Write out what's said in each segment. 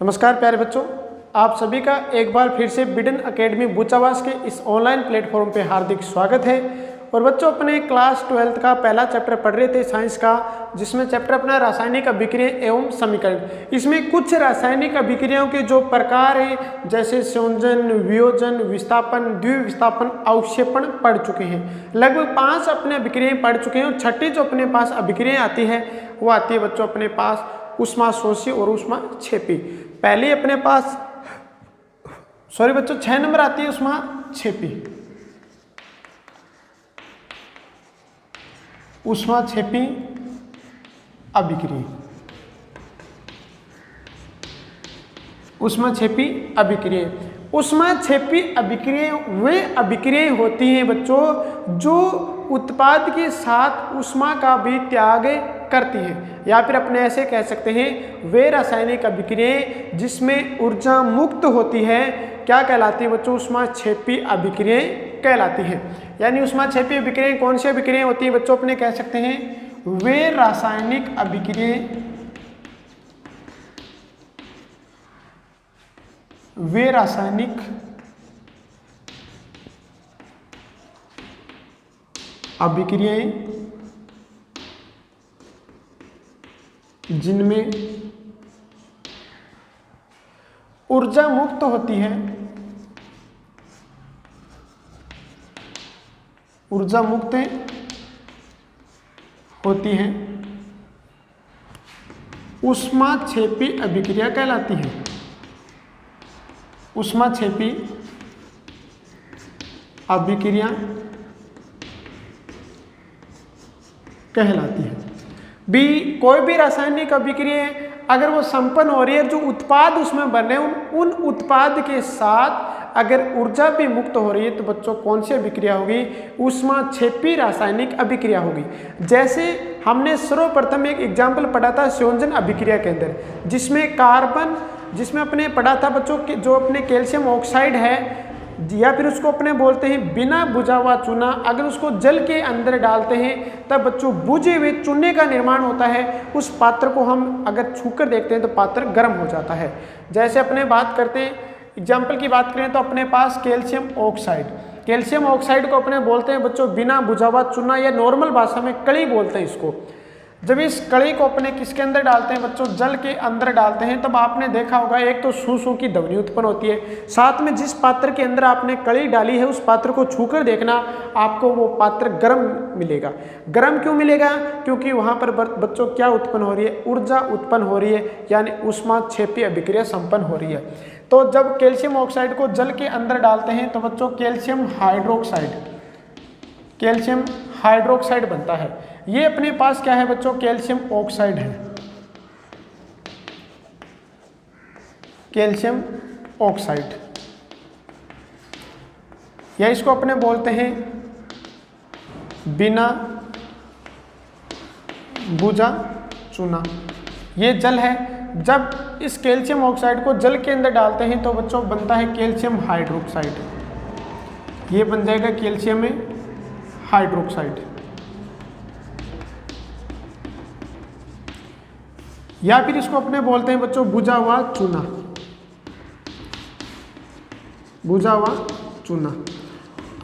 नमस्कार प्यारे बच्चों, आप सभी का एक बार फिर से बिडन एकेडमी बूचावास के इस ऑनलाइन प्लेटफॉर्म पे हार्दिक स्वागत है। और बच्चों अपने क्लास 12th का पहला चैप्टर पढ़ रहे थे साइंस का, जिसमें चैप्टर अपना रासायनिक अभिक्रिया एवं समीकरण। इसमें कुछ रासायनिक अभिक्रियाओं के जो प्रकार है जैसे संयोजन, वियोजन, विस्थापन, द्विविस्थापन, अवक्षेपण पढ़ चुके हैं। लगभग 5 अपने अभिक्रियाएं पढ़ चुके हैं और छठी जो अपने पास अभिक्रिया आती है वो आती है बच्चों अपने पास ऊष्माशोषी और ऊष्माक्षेपी। पहले अपने पास बच्चों 6 नंबर आती है ऊष्माक्षेपी। ऊष्माक्षेपी अभिक्रिया, ऊष्माक्षेपी अभिक्रिया। ऊष्माक्षेपी अभिक्रिया वे अभिक्रियाएं होती हैं बच्चों जो उत्पाद के साथ ऊष्मा का भी त्याग करती हैं, या फिर अपने ऐसे कह सकते हैं वे रासायनिक अभिक्रियाएं जिसमें ऊर्जा मुक्त होती है क्या कहलाती है बच्चों? ऊष्माक्षेपी अभिक्रियाएं कहलाती हैं। यानी ऊष्माक्षेपी अभिक्रियाएं कौन सी अभिक्रियाएं होती हैं बच्चों? अपने कह सकते हैं वे रासायनिक अभिक्रियाएं, वे रासायनिक अभिक्रियाएं जिनमें ऊर्जा मुक्त होती है, ऊर्जा मुक्त होती है, ऊष्माक्षेपी अभिक्रिया कहलाती है। ऊष्माक्षेपी अभिक्रिया कहलाती है। कोई भी रासायनिक अभिक्रिया अगर वो संपन्न हो रही है, जो उत्पाद उसमें बन रहे हैं उन उत्पाद के साथ अगर ऊर्जा भी मुक्त हो रही है तो बच्चों कौन सी अभिक्रिया होगी? ऊष्माक्षेपी रासायनिक अभिक्रिया होगी। जैसे हमने सर्वप्रथम एक एग्जाम्पल पढ़ा था संयोजन अभिक्रिया के अंदर, जिसमें कार्बन, जिसमें अपने पढ़ा था बच्चों कि जो अपने कैल्शियम ऑक्साइड है या फिर उसको अपने बोलते हैं बिना बुझा हुआ चूना, अगर उसको जल के अंदर डालते हैं तब बच्चों बुझे हुए चूने का निर्माण होता है। उस पात्र को हम अगर छूकर देखते हैं तो पात्र गर्म हो जाता है। जैसे अपने बात करते हैं, एग्जाम्पल की बात करें तो अपने पास कैल्शियम ऑक्साइड, कैल्शियम ऑक्साइड को अपने बोलते हैं बच्चों बिना बुझा हुआ चूना, या नॉर्मल भाषा में कड़ी बोलते हैं इसको। जब इस कड़ी को अपने किसके अंदर डालते हैं बच्चों? जल के अंदर डालते हैं, तब आपने देखा होगा एक तो सू सू की ध्वनि उत्पन्न होती है, साथ में जिस पात्र के अंदर आपने कड़ी डाली है उस पात्र को छूकर देखना, आपको वो पात्र गर्म मिलेगा। गर्म क्यों मिलेगा? क्योंकि वहाँ पर बच्चों क्या उत्पन्न हो रही है? ऊर्जा उत्पन्न हो रही है, यानी ऊष्माक्षेपी अभिक्रिया संपन्न हो रही है। तो जब कैल्शियम ऑक्साइड को जल के अंदर डालते हैं तो बच्चों कैल्शियम हाइड्रोक्साइड, कैल्शियम हाइड्रोक्साइड बनता है। ये अपने पास क्या है बच्चों? कैल्शियम ऑक्साइड है, कैल्शियम ऑक्साइड, या इसको अपने बोलते हैं बिना बुझा चूना। ये जल है। जब इस कैल्शियम ऑक्साइड को जल के अंदर डालते हैं तो बच्चों बनता है कैल्शियम हाइड्रोक्साइड। ये बन जाएगा कैल्शियम हाइड्रोक्साइड, या फिर इसको अपने बोलते हैं बच्चों बुझा हुआ चूना, बुझा हुआ चूना।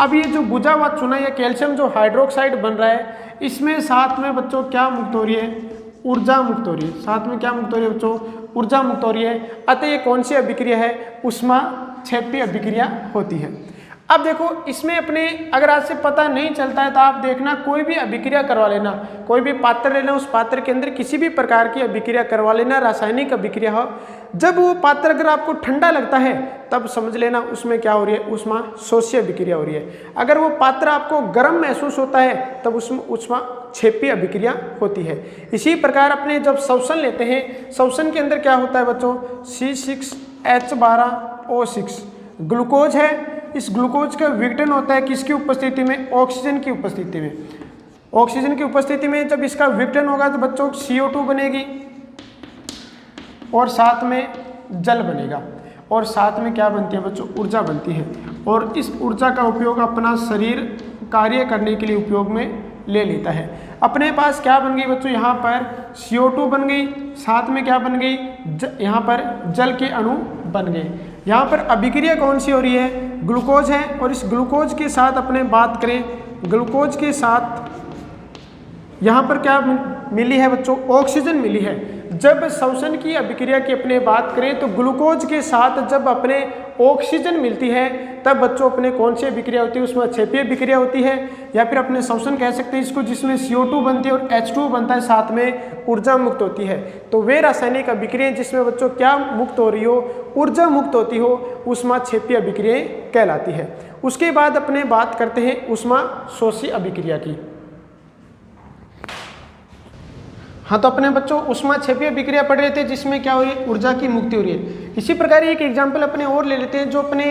अब ये जो बुझा हुआ चूना या कैल्शियम जो हाइड्रोक्साइड बन रहा है, इसमें साथ में बच्चों क्या मुक्त हो रही है? ऊर्जा मुक्त हो रही है। साथ में क्या मुक्त हो रही है बच्चों? ऊर्जा मुक्त हो रही है। अतः ये कौन सी अभिक्रिया है? ऊष्माक्षेपी अभिक्रिया होती है। अब देखो इसमें अपने अगर आज से पता नहीं चलता है तो आप देखना कोई भी अभिक्रिया करवा लेना, कोई भी पात्र लेना, उस पात्र के अंदर किसी भी प्रकार की अभिक्रिया करवा लेना, रासायनिक अभिक्रिया हो। जब वो पात्र अगर आपको ठंडा लगता है तब समझ लेना उसमें क्या हो रही है? ऊष्माशोषी अभिक्रिया हो रही है। अगर वो पात्र आपको गर्म महसूस होता है तब उसमें ऊष्माक्षेपी अभिक्रिया होती है। इसी प्रकार अपने जब श्वसन लेते हैं, श्वसन के अंदर क्या होता है बच्चों? C6H12O6 ग्लूकोज है। इस ग्लूकोज का विघटन होता है किसकी उपस्थिति में? ऑक्सीजन की उपस्थिति में। ऑक्सीजन की उपस्थिति में जब इसका विघटन होगा तो बच्चों CO2 बनेगी और साथ में जल बनेगा, और साथ में क्या बनती है बच्चों? ऊर्जा बनती है। और इस ऊर्जा का उपयोग अपना शरीर कार्य करने के लिए उपयोग में ले लेता है। अपने पास क्या बन गई बच्चों, यहाँ पर CO2 बन गई, साथ में क्या बन गई, यहाँ पर जल के अणु बन गए। यहाँ पर अभिक्रिया कौन सी हो रही है, ग्लूकोज है, और इस ग्लूकोज के साथ अपने बात करें, ग्लूकोज के साथ यहाँ पर क्या मिली है बच्चों, ऑक्सीजन मिली है। जब श्वसन की अभिक्रिया की अपने बात करें तो ग्लूकोज के साथ जब अपने ऑक्सीजन मिलती है तब बच्चों अपने कौन सी अभिक्रिया होती है, उसमें क्षेपीय अभिक्रिया होती है, या फिर अपने श्वसन कह सकते हैं इसको, जिसमें CO2 बनती है और H2 बनता है, साथ में ऊर्जा मुक्त होती है। तो वे रासायनिक अभिक्रियाएं जिसमें बच्चों क्या मुक्त हो रही हो, ऊर्जा मुक्त होती हो, ऊष्मा क्षेपीय अभिक्रियाएं कहलाती है। उसके बाद अपने बात करते हैं ऊष्मा शोषी अभिक्रिया की। हाँ, तो अपने बच्चों ऊष्मा क्षेपीय अभिक्रिया पढ़ रहे थे जिसमें क्या हो रही है, ऊर्जा की मुक्ति हो रही है। इसी प्रकार एक एग्जाम्पल अपने और ले लेते हैं, जो अपने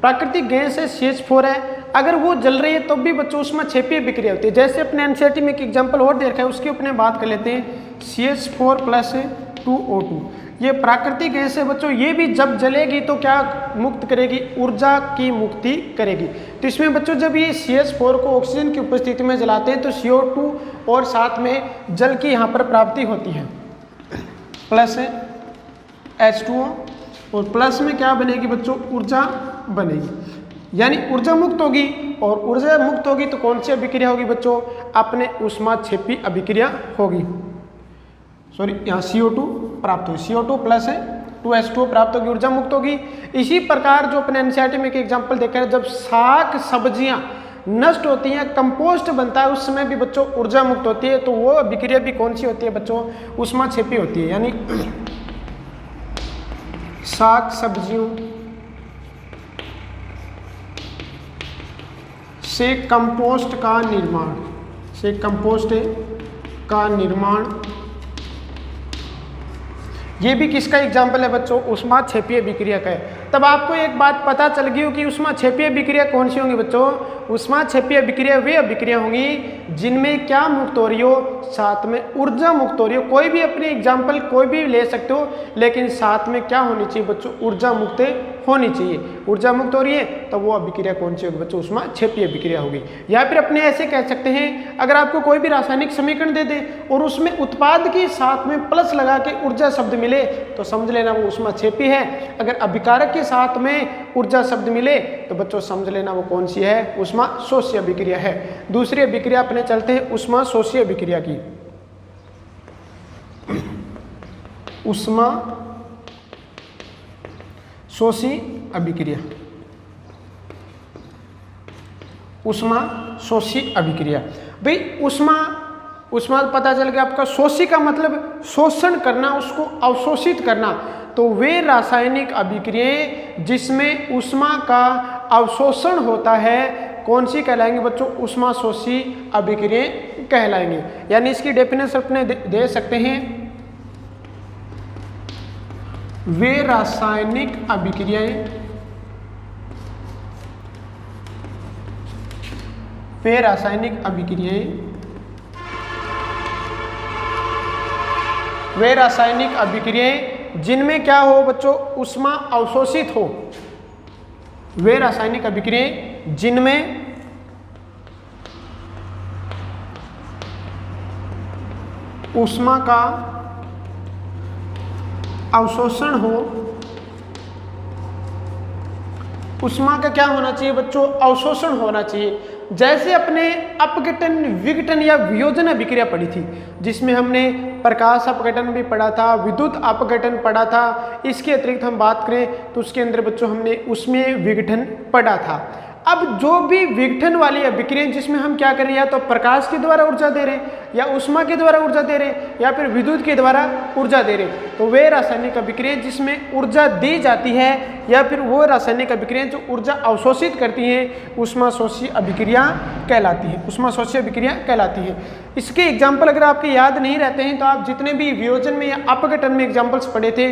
प्राकृतिक गैस है CH4 है, अगर वो जल रही है तो भी बच्चों ऊष्मा क्षेपीय अभिक्रिया होती है। जैसे अपने NCERT में एक एग्जाम्पल और दे रखा है, उसकी अपने बात कर लेते हैं, CH4 + 2O2, ये प्राकृतिक गैस है बच्चों, ये भी जब जलेगी तो क्या मुक्त करेगी, ऊर्जा की मुक्ति करेगी। तो इसमें बच्चों जब ये CH4 को ऑक्सीजन की उपस्थिति में जलाते हैं तो CO2 और साथ में जल की यहाँ पर प्राप्ति होती है, प्लस H2O, और प्लस में क्या बनेगी बच्चों, ऊर्जा बनेगी, यानी ऊर्जा मुक्त होगी। और ऊर्जा मुक्त होगी तो कौन सी अभिक्रिया होगी बच्चों, अपने ऊष्मा क्षेपी अभिक्रिया होगी। सॉरी, यहाँ CO2 प्राप्त होगी, CO2 + 2H2O प्राप्त होगी, ऊर्जा मुक्त होगी। इसी प्रकार जो अपने NCERT में एक एग्जाम्पल देखा है, जब साग सब्जियां नष्ट होती हैं, कंपोस्ट बनता है, उस समय भी बच्चों ऊर्जा मुक्त होती है। तो वो अभिक्रिया भी कौन सी होती है बच्चों, ऊष्मा क्षेपी होती है। यानी साग सब्जियों से कंपोस्ट का निर्माण, से कंपोस्ट का निर्माण, ये भी किसका एग्जाम्पल है बच्चों, ऊष्मा क्षेपीय अभिक्रिया का है। तब आपको एक बात पता चल गई हो कि ऊष्मा क्षेपीय अभिक्रिया कौन सी होंगी बच्चों, ऊष्मा क्षेपीय अभिक्रिया वे अभिक्रिया होंगी जिनमें क्या मुक्त हो रही हो, साथ में ऊर्जा मुक्त हो रही हो। कोई भी अपने एग्जाम्पल कोई भी ले सकते हो, लेकिन साथ में क्या होनी चाहिए बच्चों, ऊर्जा मुक्त होनी चाहिए। ऊर्जा मुक्त हो रही है तो वो अभिक्रिया कौन सी होगी बच्चों, ऊष्मा क्षेपीय अभिक्रिया होगी। या फिर अपने ऐसे कह सकते हैं, अगर आपको कोई भी रासायनिक समीकरण दे दे और उसमें उत्पाद के साथ में प्लस लगा के ऊर्जा शब्द मिले तो समझ लेना वो ऊष्मा क्षेपी है। अगर अभिकारक के साथ में ऊर्जा शब्द मिले तो बच्चों समझ लेना वो कौन सी है, ऊष्मा शोषी अभिक्रिया है। दूसरी अभिक्रिया अपने चलते हैं ऊष्मा शोषी अभिक्रिया की। ऊष्मा शोषी अभिक्रिया, ऊष्मा शोषी अभिक्रिया। भाई ऊष्मा पता चल गया आपका, शोषी का मतलब शोषण करना, उसको अवशोषित करना। तो वे रासायनिक अभिक्रियाएं जिसमें ऊष्मा का अवशोषण होता है कौन सी कहलाएंगे बच्चों, ऊष्मा शोषी अभिक्रियाएं कहलाएंगे। यानी इसकी डेफिनेशन अपने दे सकते हैं, वे रासायनिक अभिक्रियाएं, वे रासायनिक अभिक्रियाएं, वे रासायनिक अभिक्रियाएं जिनमें क्या हो बच्चों, ऊष्मा अवशोषित हो। वे रासायनिक अभिक्रियाएं जिनमें ऊष्मा का अवशोषण हो। ऊष्मा का क्या होना चाहिए बच्चों, अवशोषण होना चाहिए। जैसे अपने अपघटन, विघटन या वियोजन अभिक्रिया पढ़ी थी, जिसमें हमने प्रकाश अपघटन भी पढ़ा था, विद्युत अपघटन पढ़ा था। इसके अतिरिक्त हम बात करें तो उसके अंदर बच्चों हमने उसमें विघटन पढ़ा था। अब जो भी विघटन वाली अभिक्रिया जिसमें हम क्या कर रहे हैं, या तो प्रकाश के द्वारा ऊर्जा दे रहे हैं, या ऊष्मा के द्वारा ऊर्जा दे रहे हैं, या फिर विद्युत के द्वारा ऊर्जा दे रहे हैं, तो वे रासायनिक अभिक्रिया जिसमें ऊर्जा दी जाती है, या फिर वो रासायनिक अभिक्रिया जो ऊर्जा अवशोषित करती हैं, ऊष्मा शोषी अभिक्रिया कहलाती है, ऊष्मा शोषी अभिक्रिया कहलाती है। इसके एग्जाम्पल अगर आपके याद नहीं रहते हैं तो आप जितने भी वियोजन में या अपघटन में एग्जाम्पल्स पढ़े थे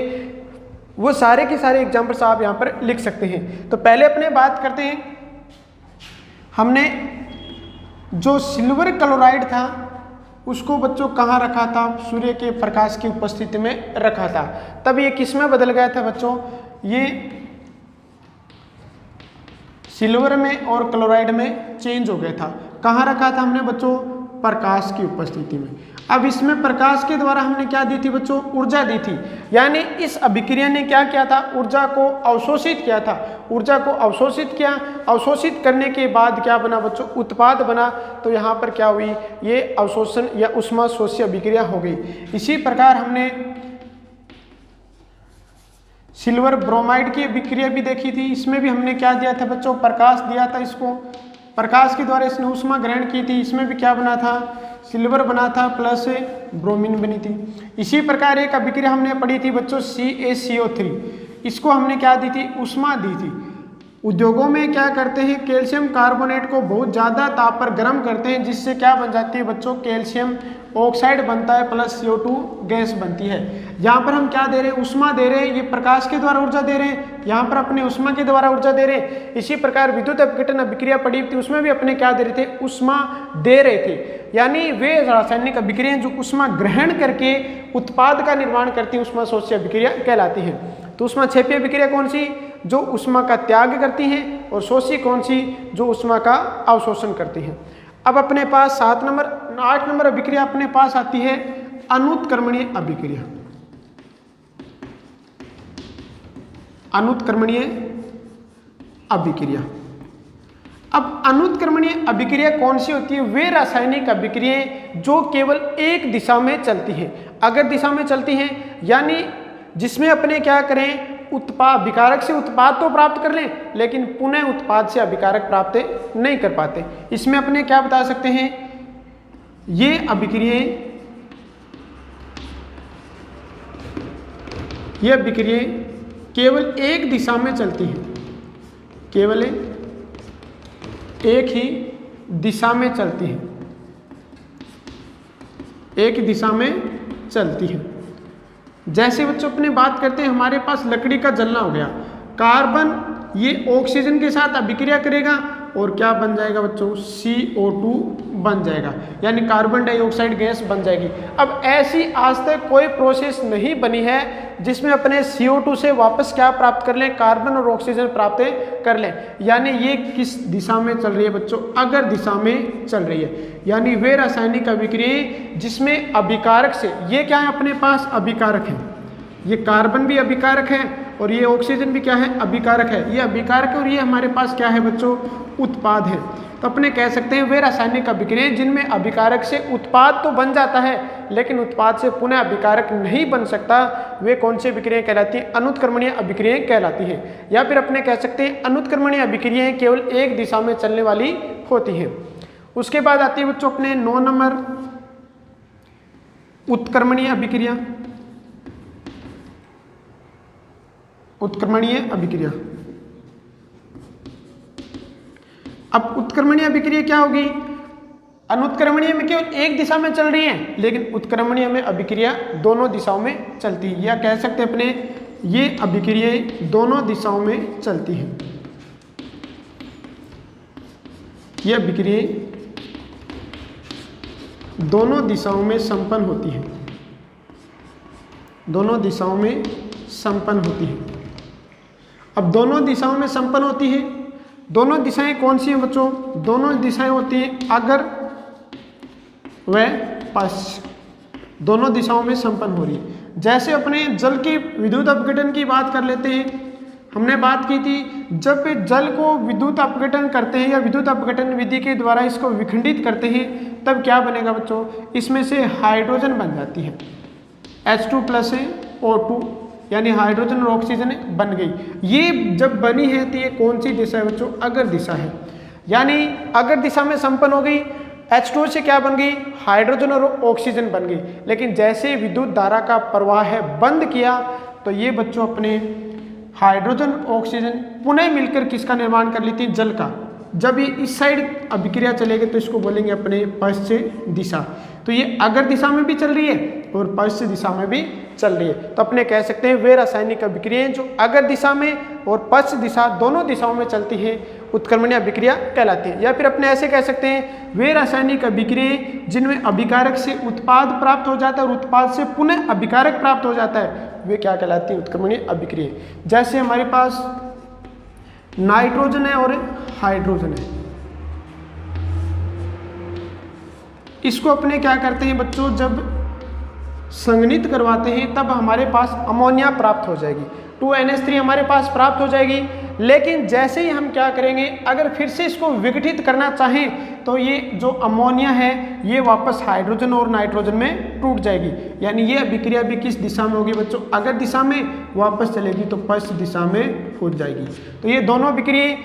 वो सारे के सारे एग्जाम्पल्स आप यहाँ पर लिख सकते हैं। तो पहले अपने बात करते हैं, हमने जो सिल्वर क्लोराइड था उसको बच्चों कहाँ रखा था, सूर्य के प्रकाश की उपस्थिति में रखा था। तब ये किस में बदल गया था बच्चों, ये सिल्वर में और क्लोराइड में चेंज हो गया था। कहाँ रखा था हमने बच्चों? प्रकाश की उपस्थिति में। अब इसमें प्रकाश के द्वारा हमने क्या दी थी बच्चों? ऊर्जा दी थी। यानी इस अभिक्रिया ने क्या किया था? ऊर्जा को अवशोषित किया था। ऊर्जा को अवशोषित किया, अवशोषित करने के बाद क्या बना बच्चों? उत्पाद बना। तो यहाँ पर क्या हुई? ये अवशोषण या ऊष्मा शोष्य अभिक्रिया हो गई। इसी प्रकार हमने सिल्वर ब्रोमाइड की अभिक्रिया भी देखी थी। इसमें भी हमने क्या दिया था बच्चों? प्रकाश दिया था इसको। प्रकाश के द्वारा इसने ऊष्मा ग्रहण की थी। इसमें भी क्या बना था? सिल्वर बना था प्लस ब्रोमीन बनी थी। इसी प्रकार एक अभिक्रिया हमने पढ़ी थी बच्चों CaCO3। इसको हमने क्या दी थी? ऊष्मा दी थी। उद्योगों में क्या करते हैं? कैल्शियम कार्बोनेट को बहुत ज़्यादा ताप पर गर्म करते हैं, जिससे क्या बन जाती है बच्चों? कैल्शियम ऑक्साइड बनता है प्लस CO2 गैस बनती है। यहाँ पर हम क्या दे रहे हैं? ऊष्मा दे रहे हैं। ये प्रकाश के द्वारा ऊर्जा दे रहे हैं, यहाँ पर अपने ऊष्मा के द्वारा ऊर्जा दे रहे हैं। इसी प्रकार विद्युत अपघटन अभिक्रिया पड़ी थी, उसमें भी अपने क्या दे रहे थे? ऊष्मा दे रहे थे। यानी वे रासायनिक अभिक्रिया जो ऊष्मा ग्रहण करके उत्पाद का निर्माण करती है, ऊष्मा शोष्य अभिक्रिया कहलाती है। तो ऊष्मा क्षेपी अभिक्रिया कौन सी? जो ऊष्मा का त्याग करती हैं। और शोषी कौन सी? जो ऊष्मा का अवशोषण करती हैं। अब अपने पास 8 नंबर अभिक्रिया अपने पास आती है अनुत्क्रमणीय अभिक्रिया। अनुत्क्रमणीय अभिक्रिया। अब अनुत्क्रमणीय अभिक्रिया कौन सी होती है? वे रासायनिक अभिक्रियाएं जो केवल एक दिशा में चलती हैं। अगर दिशा में चलती हैं यानी जिसमें अपने क्या करें? उत्पाद, विकारक से उत्पाद तो प्राप्त कर लें, लेकिन पुनः उत्पाद से अभिकारक प्राप्त नहीं कर पाते। इसमें अपने क्या बता सकते हैं? ये अभिक्रियाएं केवल एक दिशा में चलती हैं। केवल एक ही दिशा में चलती हैं। एक दिशा में चलती है। जैसे बच्चों अपने बात करते हैं, हमारे पास लकड़ी का जलना हो गया। कार्बन ये ऑक्सीजन के साथ अभिक्रिया करेगा और क्या बन जाएगा बच्चों? CO2 बन जाएगा, यानी कार्बन डाइऑक्साइड गैस बन जाएगी। अब ऐसी आज तक कोई प्रोसेस नहीं बनी है जिसमें अपने CO2 से वापस क्या प्राप्त कर लें? कार्बन और ऑक्सीजन प्राप्त कर लें। यानी ये किस दिशा में चल रही है बच्चों? अगर दिशा में चल रही है। यानी वे रासायनिक अभिक्रियाएं जिसमें अभिकारक से, ये क्या है अपने पास? अभिकारक है। ये कार्बन भी अभिकारक है और ये ऑक्सीजन भी क्या है? अभिकारक है। ये अभिकारक है और ये हमारे पास क्या है बच्चों? उत्पाद है। तो अपने कह सकते हैं वे रासायनिक अभिक्रियाएं जिनमें अभिकारक से उत्पाद तो बन जाता है, लेकिन उत्पाद से पुनः अभिकारक नहीं बन सकता, वे कौन सी अभिक्रियाएं कहलाती हैं? अनुत्क्रमणीय अभिक्रियाएं कहलाती हैं। या फिर अपने कह सकते हैं अनुत्क्रमणीय अभिक्रियाएं केवल एक दिशा में चलने वाली होती हैं। उसके बाद आती है बच्चों अपने 9 नंबर उत्क्रमणीय अभिक्रिया। उत्क्रमणीय अभिक्रिया। अब उत्क्रमणीय अभिक्रिया क्या होगी? अनुत्क्रमणीय में केवल एक दिशा में चल रही है, लेकिन उत्क्रमणीय में अभिक्रिया दोनों दिशाओं में चलती है। या कह सकते हैं अपने ये अभिक्रियाएं दोनों दिशाओं में चलती हैं। ये अभिक्रियाएं दोनों दिशाओं में संपन्न होती हैं। दोनों दिशाओं में संपन्न होती है। अब दोनों दिशाओं में संपन्न होती है। दोनों दिशाएं कौन सी हैं बच्चों? दोनों दिशाएं होती हैं अगर व पश्च। दोनों दिशाओं में संपन्न हो रही है। जैसे अपने जल की विद्युत अपघटन की बात कर लेते हैं। हमने बात की थी जब जल को विद्युत अपघटन करते हैं या विद्युत अपघटन विधि के द्वारा इसको विखंडित करते हैं, तब क्या बनेगा बच्चों? इसमें से हाइड्रोजन बन जाती है। H2+ O2 यानी हाइड्रोजन और ऑक्सीजन बन गई। ये जब बनी है तो ये कौन सी दिशा है बच्चों? अगर दिशा है। यानी अगर दिशा में संपन्न हो गई, H2 से क्या बन गई? हाइड्रोजन और ऑक्सीजन बन गई। लेकिन जैसे विद्युत धारा का प्रवाह है बंद किया, तो ये बच्चों अपने हाइड्रोजन ऑक्सीजन पुनः मिलकर किसका निर्माण कर लेती है? जल का। जब ये इस साइड अभिक्रिया चलेगी तो इसको बोलेंगे अपने पश्चिम दिशा। तो ये अगर दिशा में भी चल रही है और पश्चिम दिशा में भी चल रही है। तो अपने कह सकते हैं वे रासायनिक अभिक्रियाएं जो अगर दिशा में और पश्चिम दिशा दोनों दिशाओं में चलती है उत्क्रमणीय अभिक्रिया कहलाती है। या फिर अपने ऐसे कह सकते हैं वे रासायनिक अभिक्रियाएं जिनमें अभिकारक से उत्पाद प्राप्त हो जाता है और उत्पाद से पुनः अभिकारक प्राप्त हो जाता है, वे क्या कहलाती है? उत्क्रमणीय अभिक्रियाएं। जैसे हमारे पास नाइट्रोजन है और हाइड्रोजन है। इसको अपने क्या करते हैं बच्चों, जब संघनित करवाते हैं तब हमारे पास अमोनिया प्राप्त हो जाएगी, 2NH3 हमारे पास प्राप्त हो जाएगी। लेकिन जैसे ही हम क्या करेंगे, अगर फिर से इसको विघटित करना चाहें तो ये जो अमोनिया है ये वापस हाइड्रोजन और नाइट्रोजन में टूट जाएगी। यानी ये अभिक्रिया भी किस दिशा में होगी बच्चों, अगर दिशा में वापस चलेगी तो पश्च दिशा में हो जाएगी। तो ये दोनों अभिक्रिया,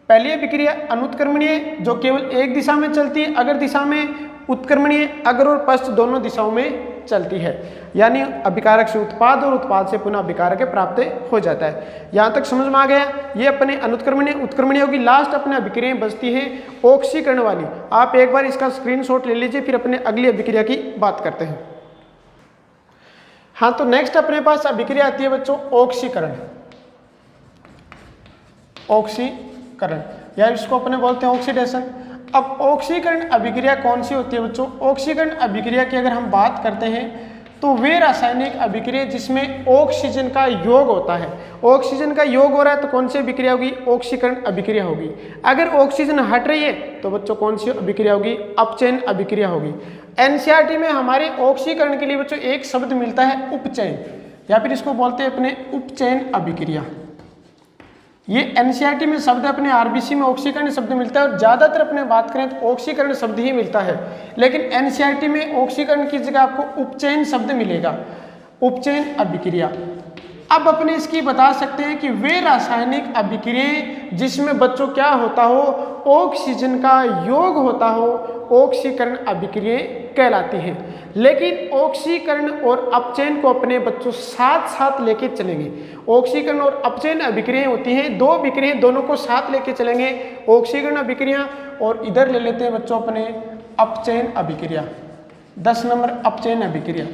पहली अभिक्रिया अनुत्क्रमणीय जो केवल एक दिशा में चलती है, अगर दिशा में उत्क्रमणीय अगर और पश्च दोनों दिशाओं में चलती है, यानी अभिकारक से उत्पाद और उत्पाद से पुनः अभिकारक प्राप्त हो जाता है। यहाँ तक समझ में आ गया। ये अपने अनुत्क्रमणीय उत्क्रमणीय होगी। लास्ट अपने अभिक्रियाएं बचती हैं ऑक्सीकरण वाली। आप एक बार इसका स्क्रीनशॉट ले लीजिए, फिर अपने अगली अभिक्रिया की बात करते हैं। हाँ, तो नेक्स्ट अपने पास अभिक्रिया आती है बच्चों ऑक्सीकरण। ऑक्सीकरण या इसको अपने बोलते हैं ऑक्सीडेशन। अब ऑक्सीकरण अभिक्रिया कौन सी होती है बच्चों, ऑक्सीकरण अभिक्रिया की अगर हम बात करते हैं तो वे रासायनिक अभिक्रिया जिसमें ऑक्सीजन का योग होता है। ऑक्सीजन का योग हो रहा है तो कौन सी अभिक्रिया होगी, ऑक्सीकरण अभिक्रिया होगी। अगर ऑक्सीजन हट रही है तो बच्चों कौन सी अभिक्रिया होगी, अपचयन अभिक्रिया होगी। एनसीईआरटी में हमारे ऑक्सीकरण के लिए बच्चों एक शब्द मिलता है उपचयन, या फिर इसको बोलते हैं अपने उपचयन अभिक्रिया। ये एनसीईआरटी में शब्द अपने आरबीसी में ऑक्सीकरण शब्द मिलता है और ज़्यादातर अपने बात करें तो ऑक्सीकरण शब्द ही मिलता है, लेकिन एनसीईआरटी में ऑक्सीकरण की जगह आपको उपचयन शब्द मिलेगा, उपचयन अभिक्रिया। अब अपने इसकी बता सकते हैं कि वे रासायनिक अभिक्रियाएं जिसमें बच्चों क्या होता हो, ऑक्सीजन का योग होता हो, ऑक्सीकरण अभिक्रियाएं कहलाती हैं। लेकिन ऑक्सीकरण और अपचयन को अपने बच्चों साथ साथ लेके चलेंगे। ऑक्सीकरण और अपचयन अभिक्रियाएं होती हैं, दो अभिक्रियाएं, दोनों को साथ लेके चलेंगे, ऑक्सीकरण अभिक्रिया और इधर ले लेते हैं बच्चों अपने अपचयन अभिक्रिया। 10 नंबर अपचयन अभिक्रिया।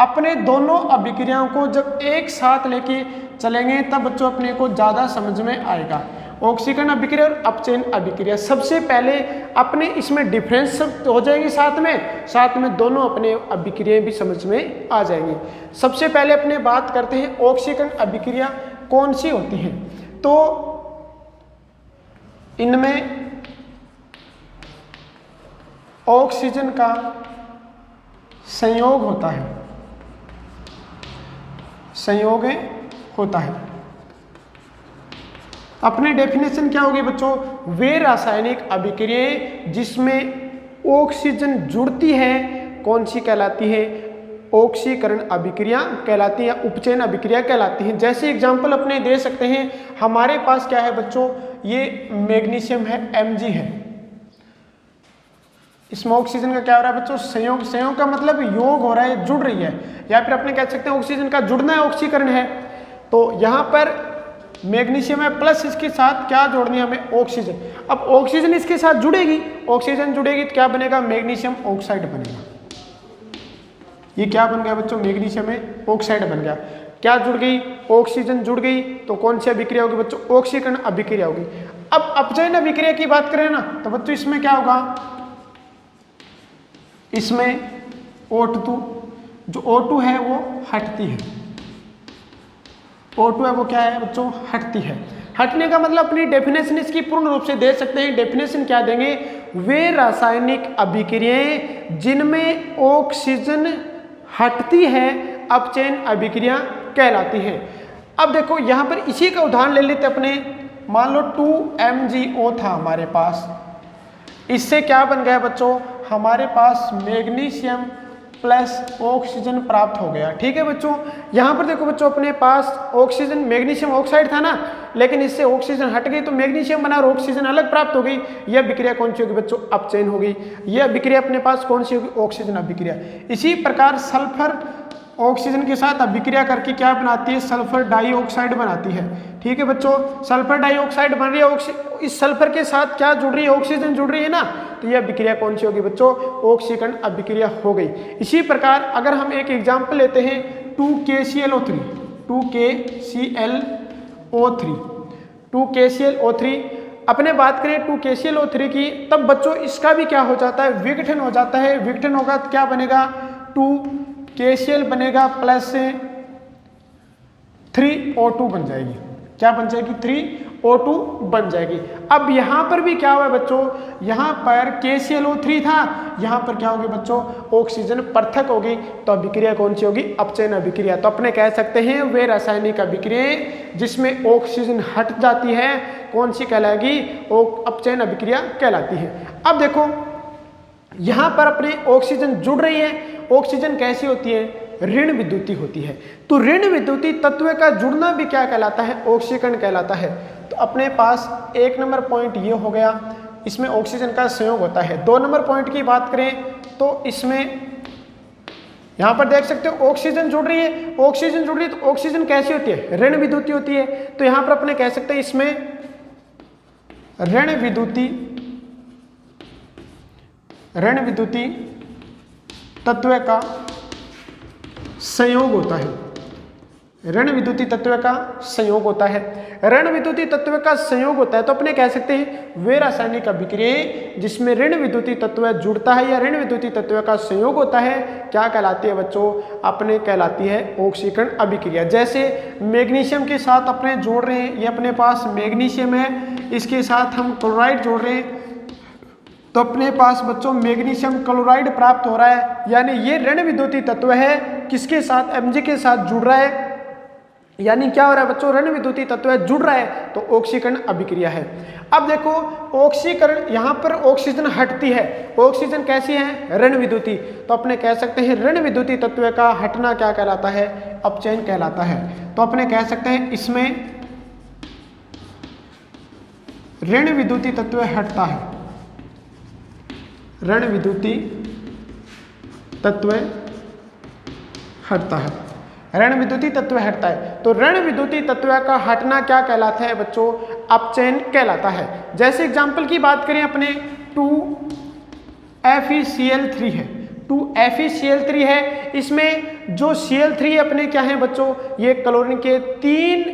अपने दोनों अभिक्रियाओं को जब एक साथ लेके चलेंगे तब बच्चों अपने को ज़्यादा समझ में आएगा। ऑक्सीकरण अभिक्रिया और अपचयन अभिक्रिया, सबसे पहले अपने इसमें डिफरेंस हो जाएगी, साथ में दोनों अपने अभिक्रियाएं भी समझ में आ जाएंगी। सबसे पहले अपने बात करते हैं ऑक्सीकरण अभिक्रिया कौन सी होती है। तो इनमें ऑक्सीजन का संयोग होता है, संयोग होता है। अपने डेफिनेशन क्या होगी बच्चों, वे रासायनिक अभिक्रियाएं जिसमें ऑक्सीजन जुड़ती है कौन सी कहलाती है, ऑक्सीकरण अभिक्रिया कहलाती है, उपचयन अभिक्रिया कहलाती है। जैसे एग्जांपल अपने दे सकते हैं, हमारे पास क्या है बच्चों, ये मैग्नीशियम है, Mg है, इसमें ऑक्सीजन का क्या हो रहा है बच्चों, संयोग। संयोग का मतलब योग हो रहा है, जुड़ रही है, या फिर अपने कह सकते हैं ऑक्सीजन का जुड़ना है, ऑक्सीकरण है। तो यहाँ पर मैग्नीशियम है प्लस इसके साथ क्या जोड़नी है हमें, ऑक्सीजन। अब ऑक्सीजन इसके साथ जुड़ेगी, ऑक्सीजन जुड़ेगी तो क्या बनेगा, मैग्नीशियम ऑक्साइड बनेगा। ये क्या बन गया बच्चों, मैग्नीशियम में ऑक्साइड बन गया। क्या जुड़ गई, ऑक्सीजन जुड़ गई, तो कौन सी अभिक्रिया होगी बच्चों, ऑक्सीकरण अभिक्रिया होगी। अब अपचयन अभिक्रिया की बात करें ना तो बच्चों इसमें क्या होगा, इसमें O2 जो O2 है वो हटती है, O2 है वो क्या है बच्चों, हटती है। हटने का मतलब अपनी डेफिनेशन इसकी पूर्ण रूप से दे सकते हैं। डेफिनेशन क्या देंगे, वे रासायनिक अभिक्रियाएं जिनमें ऑक्सीजन हटती है अपचयन अभिक्रिया कहलाती है। अब देखो यहाँ पर इसी का उदाहरण ले लेते अपने, मान लो 2MgO था हमारे पास, इससे क्या बन गया बच्चों, हमारे पास मैग्नीशियम प्लस ऑक्सीजन प्राप्त हो गया। ठीक है बच्चों, यहाँ पर देखो बच्चों अपने पास ऑक्सीजन मैग्नीशियम ऑक्साइड था ना, लेकिन इससे ऑक्सीजन हट गई तो मैग्नीशियम बना और ऑक्सीजन अलग प्राप्त हो गई। यह अभिक्रिया कौन सी होगी बच्चों, अपचयन होगी। यह अभिक्रिया अपने पास कौन सी होगी, ऑक्सीजन अभिक्रिया। इसी प्रकार सल्फर ऑक्सीजन के साथ अभिक्रिया करके क्या बनाती है, सल्फर डाइऑक्साइड बनाती है। ठीक है बच्चों, सल्फर डाइऑक्साइड बन रही है, इस सल्फर के साथ क्या जुड़ रही है, ऑक्सीजन जुड़ रही है ना, तो यह अभिक्रिया कौन सी होगी बच्चों, ऑक्सीकरण अभिक्रिया हो गई। इसी प्रकार अगर हम एक एग्जाम्पल लेते हैं 2KClO3, 2KClO3 अपने बात करें 2KClO3 की, तब बच्चों इसका भी क्या हो जाता है, विघटन हो जाता है। विघटन होगा तो क्या बनेगा, 2KCl बनेगा प्लस 3O2 बन जाएगी। क्या बन जाएगी 3O2 बन जाएगी। अब यहाँ पर भी क्या हुआ है बच्चों, यहाँ पर KClO3 था, यहाँ पर क्या होगी बच्चों, ऑक्सीजन पृथक होगी, तो अभिक्रिया कौन सी होगी, अपचयन अभिक्रिया। तो अपने कह सकते हैं वे रासायनिक अभिक्रियाएं जिसमें ऑक्सीजन हट जाती है कौन सी कहलाएगी, अपचयन अभिक्रिया कहलाती है। अब देखो यहाँ पर अपने ऑक्सीजन जुड़ रही है, ऑक्सीजन कैसी होती है, ऋण विद्युती होती है। तो ऋण विद्युती तत्व का जुड़ना भी क्या कहलाता है, ऑक्सीकरण कहलाता है। तो अपने पास 1 नंबर पॉइंट ये हो गया, इसमें ऑक्सीजन का संयोग होता है। 2 नंबर पॉइंट की बात करें तो इसमें यहाँ पर देख सकते हो ऑक्सीजन जुड़ रही है, ऑक्सीजन जुड़ रही है तो ऑक्सीजन कैसी होती है, ऋण विद्युती होती है। तो यहाँ पर अपने कह सकते हैं इसमें ऋण विद्युती तत्व का संयोग होता है, ऋण विद्युती तत्व का संयोग होता है, ऋण विद्युती तत्व का संयोग होता है। तो अपने कह सकते हैं वे रासायनिक अभिक्रियाएं जिसमें ऋण विद्युती तत्व जुड़ता है या ऋण विद्युती तत्व का संयोग होता है क्या कहलाती है बच्चों, अपने कहलाती है ऑक्सीकरण अभिक्रिया। जैसे मैग्नीशियम के साथ अपने जोड़ रहे हैं, ये अपने पास मैग्नीशियम है, इसके साथ हम क्लोराइड जोड़ रहे हैं, तो अपने पास बच्चों मैग्नीशियम क्लोराइड प्राप्त हो रहा है, यानी ये ऋण विद्युती तत्व है किसके साथ, Mg के साथ जुड़ रहा है, यानी क्या हो रहा है बच्चों, ऋण विद्युती तत्व जुड़ रहा है तो ऑक्सीकरण अभिक्रिया है। अब देखो ऑक्सीकरण, यहाँ पर ऑक्सीजन हटती है, ऑक्सीजन कैसी है, ऋण विद्युती, तो अपने कह सकते हैं ऋण विद्युती तत्व का हटना क्या कहलाता है, अपचयन कहलाता है। तो अपने कह सकते हैं इसमें ऋण विद्युती तत्व हटता है, ऋण विद्युती तत्व हटता है, ऋण विद्युती तत्व हटता है। तो ऋण विद्युती तत्व का हटना क्या कहलाता है बच्चों, अपचयन कहलाता है। जैसे एग्जांपल की बात करें अपने 2FeCl3 है, 2FeCl3 है, इसमें जो Cl3 अपने क्या है बच्चों, ये क्लोरीन के 3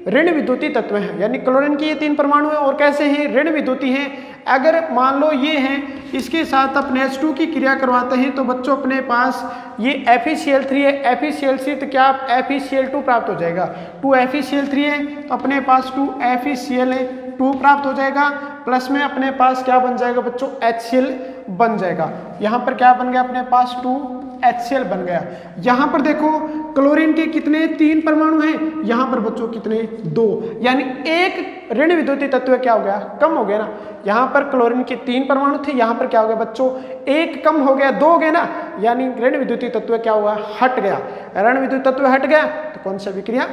ऋण विद्युती तत्व हैं, यानी क्लोरीन के ये 3 परमाणु हैं और कैसे हैं, ऋण विद्युती हैं। अगर मान लो ये हैं, इसके साथ अपने H2 की क्रिया करवाते हैं तो बच्चों अपने पास ये FeCl3 है, FeCl3 तो क्या FeCl2 प्राप्त हो जाएगा, 2FeCl3 है तो अपने पास 2FeCl2 प्राप्त हो जाएगा, प्लस में अपने पास क्या बन जाएगा बच्चों, HCl बन जाएगा। यहाँ पर क्या बन गया अपने पास 2HCl बन गया। यहाँ पर देखो क्लोरीन के कितने 3 परमाणु हैं, यहाँ पर बच्चों कितने 2, यानी एक ऋण विद्युती तत्व क्या हो गया, कम हो गया ना। यहाँ पर क्लोरीन के 3 परमाणु थे, यहाँ पर क्या हो गया बच्चों, एक कम हो गया, 2 हो गए ना, यानी ऋण विद्युती तत्व क्या हुआ, हट गया। ऋण विद्युत तत्व हट गया तो कौन सी अभिक्रिया,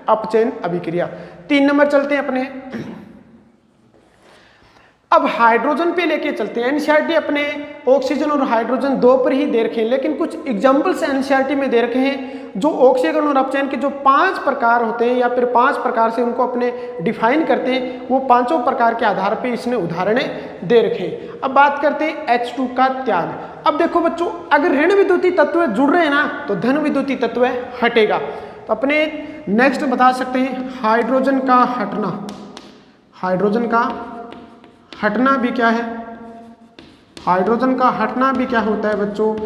अपचयन अभिक्रिया। 3 नंबर चलते हैं अपने, अब हाइड्रोजन पे लेके चलते हैं। एनसीईआरटी अपने ऑक्सीजन और हाइड्रोजन 2 पर ही दे रखे हैं, लेकिन कुछ एग्जाम्पल्स एनसीईआरटी में दे रखे हैं जो ऑक्सीकरण और अपचयन के जो 5 प्रकार होते हैं या फिर 5 प्रकार से उनको अपने डिफाइन करते हैं, वो 5 प्रकार के आधार पे इसने उदाहरणें दे रखे हैं। अब बात करते हैं H2 का त्याग। अब देखो बच्चों, अगर ऋण विद्युती तत्व जुड़ रहे हैं ना तो धन विद्युती तत्व हटेगा। तो अपने नेक्स्ट बता सकते हैं हाइड्रोजन का हटना। हाइड्रोजन का हटना भी क्या है, हाइड्रोजन का हटना भी क्या होता है बच्चों,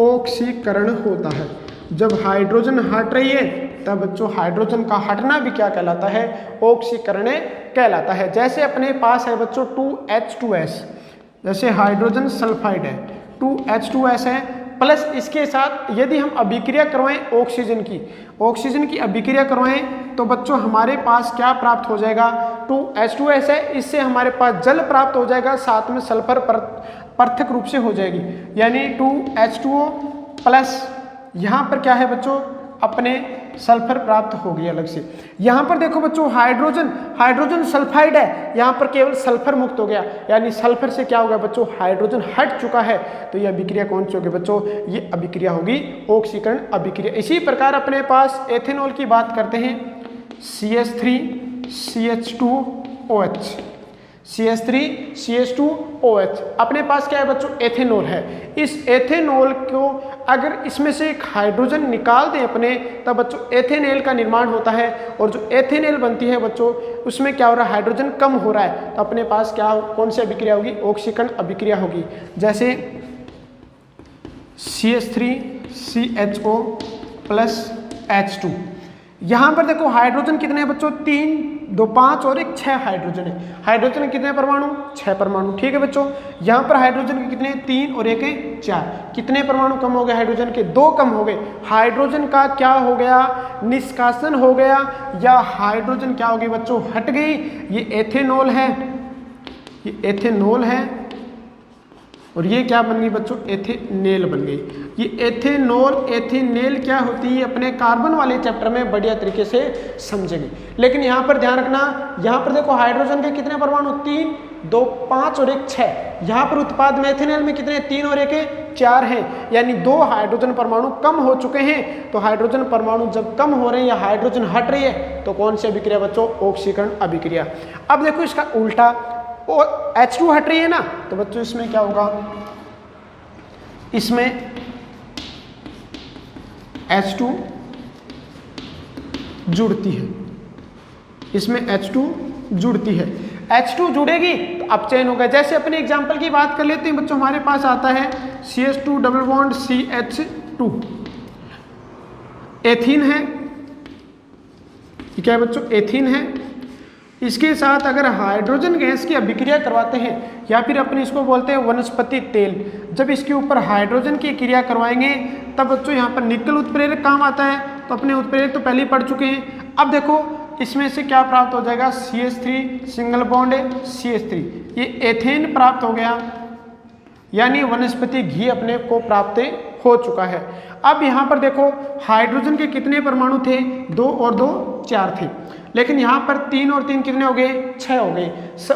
ऑक्सीकरण होता है। जब हाइड्रोजन हट रही है तब बच्चों हाइड्रोजन का हटना भी क्या कहलाता है, ऑक्सीकरण कहलाता है। जैसे अपने पास है बच्चों 2H2S, जैसे हाइड्रोजन सल्फाइड है 2H2S है, प्लस इसके साथ यदि हम अभिक्रिया करवाएं ऑक्सीजन की अभिक्रिया करवाएं तो बच्चों हमारे पास क्या प्राप्त हो जाएगा, 2H2S है, इससे हमारे पास जल प्राप्त हो जाएगा, साथ में सल्फर पृथक रूप से हो जाएगी, यानी 2H2O प्लस यहाँ पर क्या है बच्चों, अपने सल्फर प्राप्त हो गई अलग से। यहाँ पर देखो बच्चों हाइड्रोजन सल्फाइड है, यहाँ पर केवल सल्फर मुक्त हो गया, यानी सल्फर से क्या हो गया बच्चों, हाइड्रोजन हट चुका है। तो ये अभिक्रिया कौन सी होगी बच्चों, ये अभिक्रिया होगी ऑक्सीकरण अभिक्रिया। इसी प्रकार अपने पास एथेनॉल की बात करते हैं, CH3CH2OH, CH3CH2OH अपने पास क्या है बच्चों, एथेनॉल है। इस एथेनॉल को अगर इसमें से एक हाइड्रोजन निकाल दें अपने, तब बच्चों एथेनॉल का निर्माण होता है, और जो एथेनॉल बनती है बच्चों उसमें क्या हो रहा है, हाइड्रोजन कम हो रहा है, तो अपने पास क्या कौन सी अभिक्रिया होगी, ऑक्सीकरण अभिक्रिया होगी। जैसे CH3CHO प्लस H2, यहाँ पर देखो हाइड्रोजन कितने हैं बच्चों, 3 2 5 और एक 6 हाइड्रोजन है। हाइड्रोजन के कितने परमाणु? 6 परमाणु। ठीक है बच्चों, यहाँ पर हाइड्रोजन के कितने? 3 और एक 4। कितने परमाणु कम हो गए हाइड्रोजन के? 2 कम हो गए। हाइड्रोजन का क्या हो गया? निष्कासन हो गया, या हाइड्रोजन क्या हो गई बच्चों? हट गई। ये एथेनॉल है, ये एथेनॉल है, और ये क्या बन गई बच्चों? एथेनेल बन गई। ये एथेनॉल एथेनेल क्या होती है अपने कार्बन वाले चैप्टर में बढ़िया तरीके से समझेंगे। लेकिन यहाँ पर ध्यान रखना, यहाँ पर देखो हाइड्रोजन के कितने परमाणु? 3 2 5 और एक 6। यहाँ पर उत्पाद में एथेनेल में कितने? 3 और एक 4 हैं, यानी 2 हाइड्रोजन परमाणु कम हो चुके हैं। तो हाइड्रोजन परमाणु जब कम हो रहे हैं या हाइड्रोजन हट रही है तो कौन सी अभिक्रिया बच्चों? ऑक्सीकरण अभिक्रिया। अब देखो इसका उल्टा, और H2 हट रही है ना, तो बच्चों इसमें क्या होगा? इसमें H2 जुड़ती है, इसमें H2 जुड़ती है। H2 जुड़ेगी तो अपचयन होगा। जैसे अपने एग्जांपल की बात कर लेते हैं बच्चों, हमारे पास आता है CH2 double bond CH2, ethene है, क्या है बच्चों? एथीन है। इसके साथ अगर हाइड्रोजन गैस की अभिक्रिया करवाते हैं, या फिर अपने इसको बोलते हैं वनस्पति तेल, जब इसके ऊपर हाइड्रोजन की क्रिया करवाएंगे तब बच्चों यहाँ पर निकल उत्प्रेरक काम आता है। तो अपने उत्प्रेरक तो पहले ही पढ़ चुके हैं। अब देखो इसमें से क्या प्राप्त हो जाएगा? CH3 सिंगल बॉन्ड CH3, ये एथेन प्राप्त हो गया, यानी वनस्पति घी अपने को प्राप्त हो चुका है। अब यहाँ पर देखो हाइड्रोजन के कितने परमाणु थे? 2 और 2 4 थे, लेकिन यहाँ पर 3 और 3 कितने हो गए? 6 हो गए।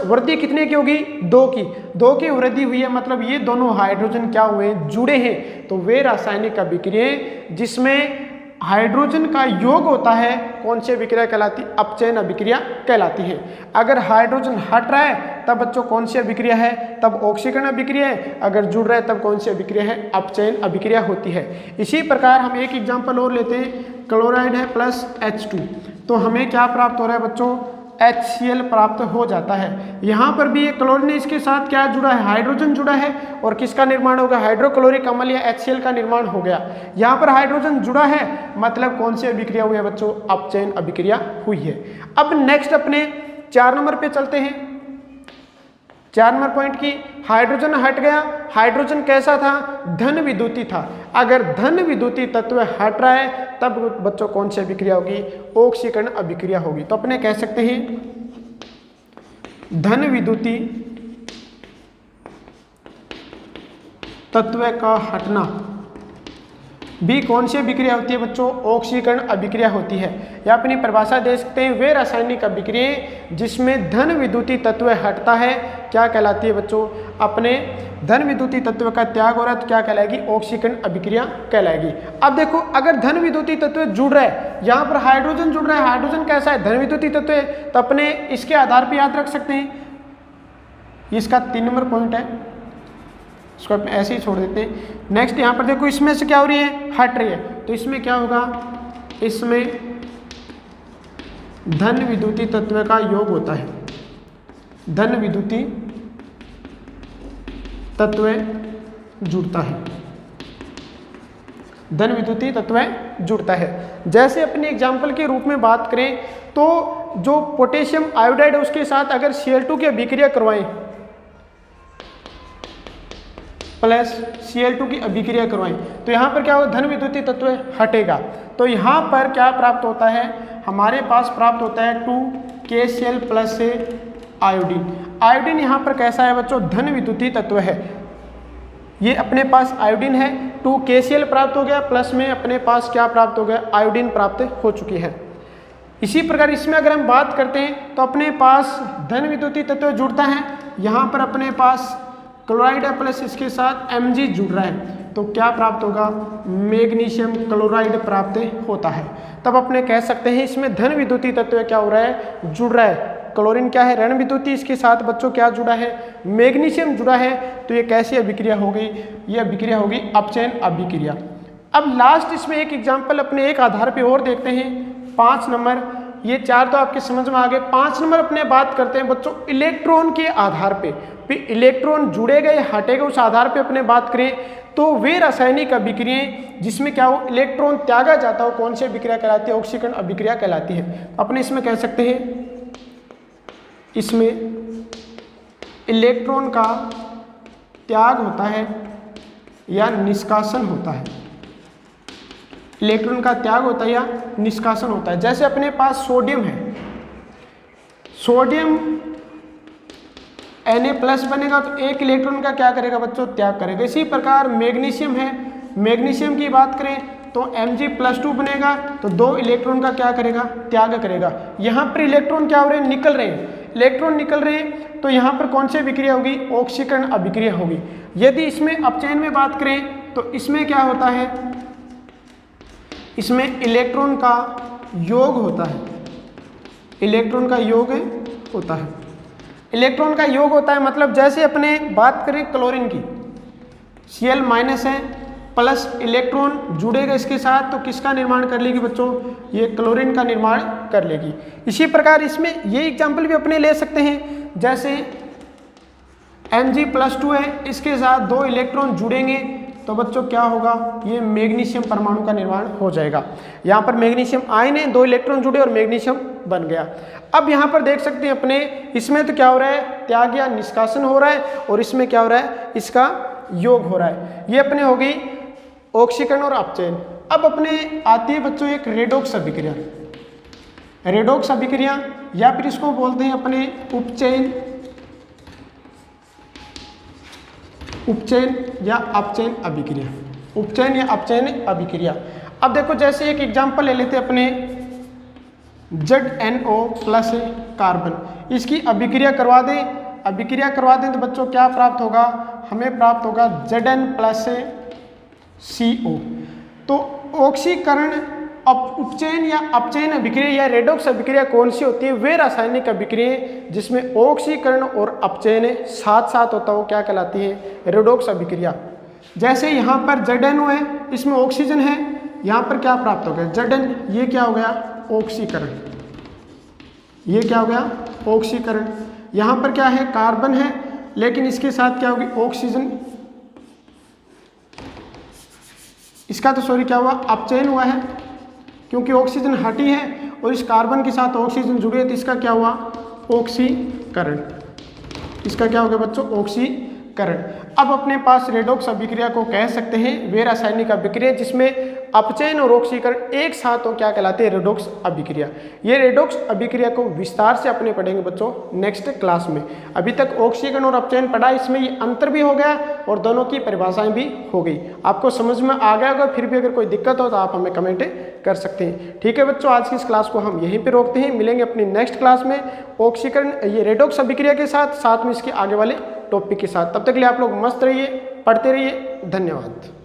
वृद्धि कितने की होगी? 2 की। 2 की वृद्धि हुई है, मतलब ये दोनों हाइड्रोजन क्या हुए? जुड़े हैं। तो वे रासायनिक अभिक्रियाएं जिसमें हाइड्रोजन का योग होता है, कौन सी अभिक्रिया कहलाती? अपचयन अभिक्रिया कहलाती है। अगर हाइड्रोजन हट रहा है तब बच्चों कौन सी अभिक्रिया है? तब ऑक्सीकरण अभिक्रिया है। अगर जुड़ रहा है तब कौन सी अभिक्रिया है? अपचयन अभिक्रिया होती है। इसी प्रकार हम एक एग्जाम्पल और लेते हैं, क्लोराइड है प्लस H2, तो हमें क्या प्राप्त हो रहा है बच्चों? HCl प्राप्त हो जाता है। यहाँ पर भी एक क्लोरीन है, इसके साथ क्या जुड़ा है? हाइड्रोजन जुड़ा है, और किसका निर्माण होगा? हाइड्रोक्लोरिक अम्ल या HCl का निर्माण हो गया। यहाँ पर हाइड्रोजन जुड़ा है, मतलब कौन सी अभिक्रिया हुई है बच्चों? अपचयन अभिक्रिया हुई है। अब नेक्स्ट अपने 4 नंबर पे चलते हैं। 4 नंबर पॉइंट की, हाइड्रोजन हट गया। हाइड्रोजन कैसा था? धन विद्युती था। अगर धन विद्युती तत्व हट रहा है तब बच्चों कौन सी अभिक्रिया होगी? ऑक्सीकरण अभिक्रिया होगी। तो अपने कह सकते हैं धन विद्युती तत्व का हटना भी कौन सी अभिक्रिया होती है बच्चों? ऑक्सीकरण अभिक्रिया होती है। या अपनी परिभाषा दे सकते हैं, वे रासायनिक अभिक्रियाएं जिसमें धन विद्युती तत्व हटता है क्या कहलाती है बच्चों? अपने धन विद्युती तत्व का त्याग हो रहा है तो क्या कहलाएगी? ऑक्सीकरण अभिक्रिया कहलाएगी। अब देखो अगर धन विद्युती तत्व जुड़ रहा है, यहाँ पर हाइड्रोजन जुड़ रहा है, हाइड्रोजन कैसा है? धन विद्युती तत्व है, तो अपने इसके आधार पर याद रख सकते हैं, इसका 3 नंबर पॉइंट है, इसको ऐसे ही छोड़ देते हैं। नेक्स्ट यहाँ पर देखो इसमें से क्या हो रही है? हट रही है, तो इसमें क्या होगा? इसमें धन विद्युती तत्व का योग होता है, धन विद्युती तत्व जुड़ता है, धन विद्युती तत्व जुड़ता है। जैसे अपने एग्जाम्पल के रूप में बात करें तो जो पोटेशियम आयोडाइड है उसके साथ अगर Cl2 की अभिक्रिया करवाएं प्लस Cl2 की अभिक्रिया करवाएं तो यहाँ पर क्या होगा? धन विद्युती तत्व हटेगा। तो यहाँ पर क्या प्राप्त होता है? हमारे पास प्राप्त होता है 2KCl प्लस से आयोडीन। आयोडीन यहाँ पर कैसा है बच्चों? धन विद्युती तत्व है। ये अपने पास आयोडीन है, 2KCl प्राप्त हो गया, प्लस में अपने पास क्या प्राप्त हो गया? आयोडीन प्राप्त हो चुकी है। इसी प्रकार इसमें अगर हम बात करते हैं तो अपने पास धन विद्युती तत्व जुड़ता है, यहाँ पर अपने पास क्लोराइड है प्लस इसके साथ Mg जुड़ रहा है, तो क्या प्राप्त होगा? मैग्नीशियम क्लोराइड प्राप्त होता है। तब अपने कह सकते हैं इसमें धन विद्युती तत्व क्या हो रहा है? जुड़ रहा है। क्लोरीन क्या है? ऋण विद्युती, इसके साथ बच्चों क्या जुड़ा है? मैग्नीशियम जुड़ा है। तो ये कैसी अभिक्रिया हो गई? ये अभिक्रिया होगी अपचयन अभिक्रिया। अब लास्ट इसमें एक एग्जाम्पल अपने एक आधार पे और देखते हैं, 5 नंबर। ये 4 तो आपके समझ में आ गए। 5 नंबर अपने बात करते हैं बच्चों इलेक्ट्रॉन के आधार पे, इलेक्ट्रॉन जुड़े गए हटेगा उस आधार पे अपने बात करें तो वे रासायनिक अभिक्रियाएं जिसमें क्या हो? इलेक्ट्रॉन त्यागा जाता हो, कौन सी अभिक्रिया कहलाती है? ऑक्सीकरण अभिक्रिया कहलाती है। अपने इसमें कह सकते हैं इसमें इलेक्ट्रॉन का त्याग होता है या निष्कासन होता है। इलेक्ट्रॉन का त्याग होता है या निष्कासन होता है। जैसे अपने पास सोडियम है, सोडियम Na+ बनेगा तो एक इलेक्ट्रॉन का क्या करेगा बच्चों, त्याग करेगा। इसी प्रकार मैग्नीशियम है, मैग्नीशियम की बात करें तो Mg+2 बनेगा तो 2 इलेक्ट्रॉन का क्या करेगा, त्याग करेगा। यहाँ पर इलेक्ट्रॉन क्या हो रहे हैं, निकल रहे हैं, इलेक्ट्रॉन निकल रहे हैं तो यहाँ पर कौन सी अभिक्रिया होगी, ऑक्सीकरण अभिक्रिया होगी। यदि इसमें अपचयन में बात करें तो इसमें क्या होता है, इसमें इलेक्ट्रॉन का योग होता है, इलेक्ट्रॉन का योग होता है, इलेक्ट्रॉन का योग होता है। मतलब जैसे अपने बात करें क्लोरीन की, Cl- है प्लस इलेक्ट्रॉन जुड़ेगा इसके साथ तो किसका निर्माण कर लेगी बच्चों, ये क्लोरीन का निर्माण कर लेगी। इसी प्रकार इसमें ये एग्जाम्पल भी अपने ले सकते हैं, जैसे Mg+2 है, इसके साथ 2 इलेक्ट्रॉन जुड़ेंगे तो बच्चों क्या होगा, ये मैग्नीशियम परमाणु का निर्माण हो जाएगा। यहाँ पर मैग्नीशियम आयन है, 2 इलेक्ट्रॉन जुड़े और मैग्नीशियम बन गया। अब यहाँ पर देख सकते हैं अपने, इसमें तो क्या हो रहा है, त्याग या निष्कासन हो रहा है और इसमें क्या हो रहा है, इसका योग हो रहा है। ये अपने हो गई ऑक्सीकरण और अपचयन। अब अपने आती है बच्चों एक रेडॉक्स अभिक्रिया, रेडॉक्स अभिक्रिया या फिर इसको बोलते हैं अपने उपचयन, उपचयन या अपचयन अभिक्रिया, उपचयन या अपचयन अभिक्रिया। अब देखो जैसे एक एग्जांपल ले लेते हैं अपने ZnO+ कार्बन, इसकी अभिक्रिया करवा दें, अभिक्रिया करवा दें तो बच्चों क्या प्राप्त होगा, हमें प्राप्त होगा Zn+CO। तो ऑक्सीकरण, उपचयन या अपचयन अभिक्रिया या रेडॉक्स अभिक्रिया कौन सी होती है, वे रासायनिक अभिक्रिया जिसमें ऑक्सीकरण और अपचयन साथ साथ होता हो क्या कहलाती है, रेडॉक्स अभिक्रिया। जैसे यहाँ पर ZnO है, इसमें ऑक्सीजन है, यहाँ पर क्या प्राप्त हो गया Zn, ये क्या हो गया ऑक्सीकरण, ये क्या हो गया ऑक्सीकरण। यहाँ पर क्या है कार्बन है लेकिन इसके साथ क्या होगी ऑक्सीजन, इसका तो सॉरी क्या हुआ अपचयन हुआ है क्योंकि ऑक्सीजन हटी है और इस कार्बन के साथ ऑक्सीजन जुड़ी है तो इसका क्या हुआ ऑक्सीकरण, इसका क्या हो गया बच्चों ऑक्सीकरण। अब अपने पास रेडॉक्स अभिक्रिया को कह सकते हैं वे रासायनिक अभिक्रिया जिसमें अपचयन और ऑक्सीकरण एक साथ हो क्या कहलाते हैं, रेडॉक्स अभिक्रिया। ये रेडॉक्स अभिक्रिया को विस्तार से अपने पढ़ेंगे बच्चों नेक्स्ट क्लास में। अभी तक ऑक्सीकरण और अपचयन पढ़ा, इसमें ये अंतर भी हो गया और दोनों की परिभाषाएं भी हो गई, आपको समझ में आ गया होगा। फिर भी अगर कोई दिक्कत हो तो आप हमें कमेंट कर सकते हैं। ठीक है बच्चों, आज की इस क्लास को हम यहीं पर रोकते हैं, मिलेंगे अपनी नेक्स्ट क्लास में ऑक्सीकरण ये रेडॉक्स अभिक्रिया के साथ में इसके आगे वाले टॉपिक के साथ। तब तक के लिए आप लोग मस्त रहिए, पढ़ते रहिए, धन्यवाद।